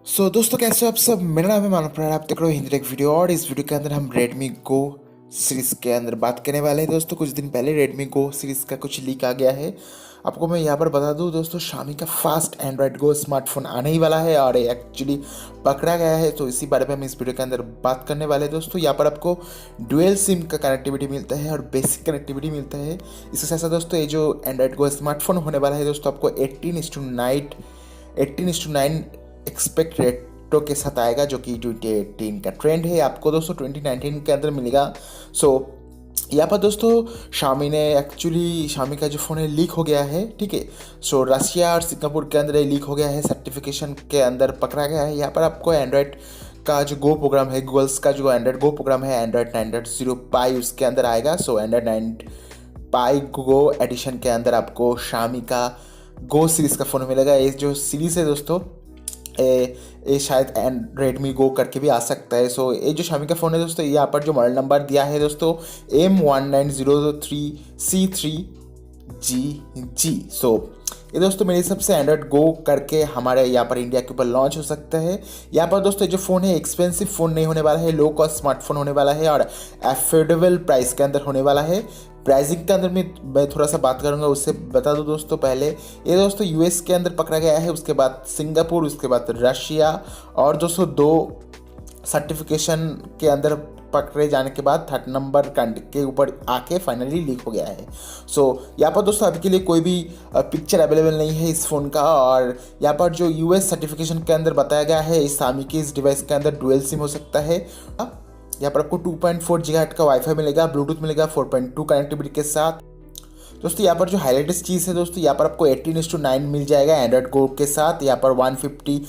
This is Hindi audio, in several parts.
दोस्तों कैसे हो आप सब। मेरा नाम है मानव प्राण, आप देख रहे हो हिंदी टेक वीडियो। और इस वीडियो के अंदर हम रेडमी गो सीरीज के अंदर बात करने वाले हैं। दोस्तों कुछ दिन पहले रेडमी गो सीरीज का कुछ लीक आ गया है। आपको मैं यहाँ पर बता दूँ दोस्तों, Xiaomi का फास्ट एंड्रॉयड गो स्मार्टफोन आने ही वाला है और एक्चुअली पकड़ा गया है। तो इसी बारे में हम इस वीडियो के अंदर बात करने वाले हैं। दोस्तों यहाँ पर आपको डुअल सिम का कनेक्टिविटी मिलता है और बेसिक कनेक्टिविटी मिलता है। इसके साथ साथ दोस्तों ये जो एंड्रॉयड गो स्मार्टफोन होने वाला है दोस्तों, आपको 18:9 एक्सपेक्ट रेटो के साथ आएगा, जो कि 2018 का ट्रेंड है। आपको दोस्तों 2019 के अंदर मिलेगा। यहाँ पर दोस्तों Xiaomi का जो फ़ोन है लीक हो गया है, ठीक है। रसिया और सिंगापुर के अंदर लीक हो गया है, सर्टिफिकेशन के अंदर पकड़ा गया है। यहाँ पर आपको एंड्रॉयड का जो गो प्रोग्राम है, गूगल्स का जो एंड्रॉयड गो प्रोग्राम है, एंड्रॉयड 9.0 पाई उसके अंदर आएगा। एंड्रॉयड 9 पाई गो एडिशन के अंदर आपको Xiaomi का गो सीरीज़ का फ़ोन मिलेगा। ये जो सीरीज़ है दोस्तों, ये शायद रेडमी गो करके भी आ सकता है। ये जो Xiaomi का फ़ोन है दोस्तों, यहाँ पर जो मॉडल नंबर दिया है दोस्तों M1903C3GG। ये दोस्तों मेरे हिसाब से एंड्रॉयड गो करके हमारे यहाँ पर इंडिया के ऊपर लॉन्च हो सकता है। यहाँ पर दोस्तों जो फ़ोन है एक्सपेंसिव फ़ोन नहीं होने वाला है, लो कॉस्ट स्मार्टफोन होने वाला है और अफोर्डेबल प्राइस के अंदर होने वाला है। प्राइसिंग के अंदर मैं थोड़ा सा बात करूंगा, उससे बता दूं दोस्तों। पहले ये दोस्तों यूएस के अंदर पकड़ा गया है, उसके बाद सिंगापुर, उसके बाद रशिया और दोस्तों 2 सर्टिफिकेशन के अंदर पकड़े जाने के बाद 3rd नंबर के ऊपर आके फाइनली लीक हो गया है। यहाँ पर दोस्तों अभी के लिए कोई भी पिक्चर अवेलेबल नहीं है इस फ़ोन का। और यहाँ पर जो यूएस सर्टिफिकेशन के अंदर बताया गया है, इस Xiaomi के इस डिवाइस के अंदर डुअल सिम हो सकता है। यहाँ पर आपको 2.4 GHz का वाईफाई मिलेगा, ब्लूटूथ मिलेगा 4.2 कनेक्टिविटी के साथ। दोस्तों यहाँ पर जो हाईलाइटेस्ट चीज़ है दोस्तों, यहाँ पर आपको 18:9 मिल जाएगा एंड्रॉयड गो के साथ। यहाँ पर 150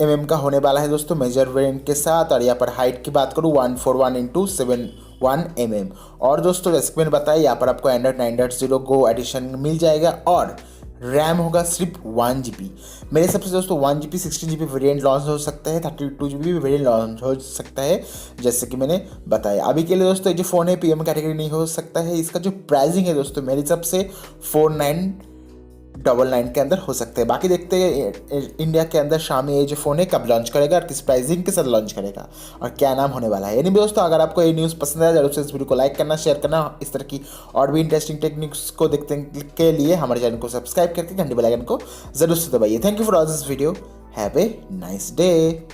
mm का होने वाला है दोस्तों मेजर वेरिएंट के साथ। और यहाँ पर हाइट की बात करूँ 141x71 mm। और दोस्तों जैसे कि मैंने बताया, यहाँ पर आपको एंड्रॉयड 9.0 गो एडिशन मिल जाएगा और रैम होगा सिर्फ 1 GB। मेरे हिसाब से दोस्तों 1 GB 16 GB वेरिएंट लॉन्च हो सकता है, 32 GB भी वेरिएंट लॉन्च हो सकता है, जैसे कि मैंने बताया। अभी के लिए दोस्तों ये जो फ़ोन है PM कैटेगरी नहीं हो सकता है। इसका जो प्राइसिंग है दोस्तों मेरे हिसाब से 4999 के अंदर हो सकते हैं। बाकी देखते हैं इंडिया के अंदर Xiaomi ये जो फ़ोन है कब लॉन्च करेगा और किस प्राइसिंग के साथ लॉन्च करेगा और क्या नाम होने वाला है। यानी दोस्तों अगर आपको ये न्यूज़ पसंद आया जरूर से इस वीडियो को लाइक करना, शेयर करना। इस तरह की और भी इंटरेस्टिंग टेक्निक्स को देखने के लिए हमारे चैनल को सब्सक्राइब करके घंटी बेल आइकन को जरूर से दबाइए। Thank you for all this video. Have a nice day.